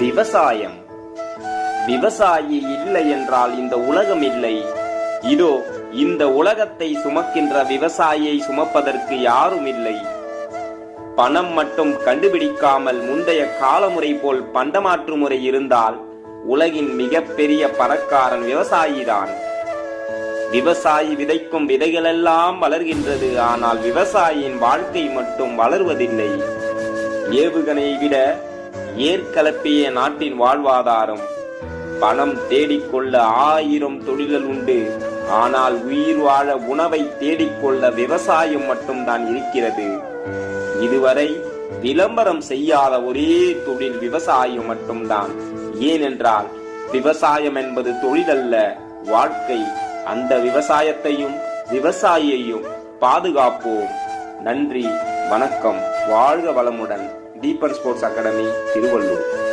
விவசாயம். விவசாயி இல்லை என்றால் இந்த உலகம் இல்லை. இதோ இந்த உலகத்தை சுமக்கின்ற விவசாயியை சுமப்பதற்கு யாரும் இல்லை. பணம் மட்டும் கண்டுபிடிக்காமல் முந்தைய காலமுறை போல் பண்டமாற்று முறை இருந்தால் உலகின் மிகப்பெரிய பணக்காரன் விவசாயிதான். விவசாயி விதைக்கும் விதைகளெல்லாம் வளர்கின்றது, ஆனால் விவசாயியின் வாழ்க்கை மட்டும் வளர்வதில்லை. ஏவுகணையை விட ஏற்கலப்பிய நாட்டின் வாழ்வாதாரம். பணம் தேடிக்கொள்ள 1000 தொழில்கள் உண்டு, ஆனால் உயிர் வாழ உணவை தேடிக்கொள்ள விவசாயம் மட்டும்தான் இருக்கிறது. இதுவரை விளம்பரம் செய்யாத ஒரே தொழில் விவசாயம் மட்டும்தான். ஏனென்றால் விவசாயம் என்பது தொழில் அல்ல, வாழ்க்கை. அந்த விவசாயத்தையும் விவசாயியையும் பாதுகாப்போம். நன்றி, வணக்கம், வாழ்க வளமுடன். Deepan sports academy, Tiruvallur.